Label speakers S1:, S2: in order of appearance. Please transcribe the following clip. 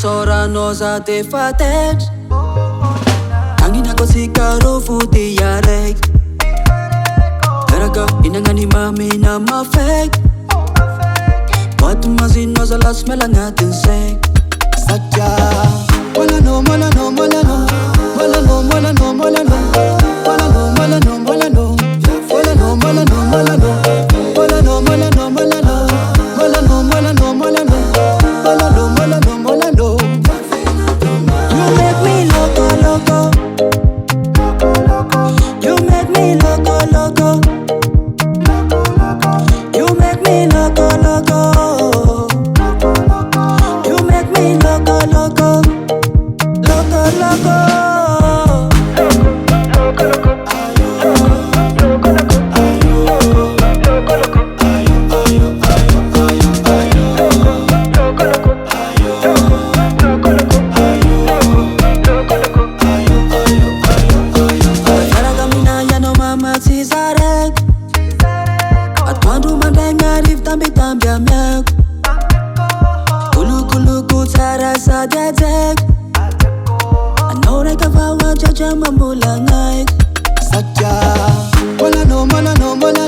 S1: Soranao za te fatetry agninako tsika ro fody araiky miaraka inagnany mamina mafaiky maty mazinao za lasy miala agnatiny saiko satria molanao molanao molanao molanao molanao molanao molanao molanao molanao molanao molanao molanao molanao molanao molanao molanao molanao molanao Molano, molano. You make me loco, loco. You make me loco, loco. You make me loco, loco. You make me loco, loco. Loco, loco. Tambi amiako Kulukuluku tsara sady ajako Anao raika vahoatra mambola agnaiko satria molano molano molano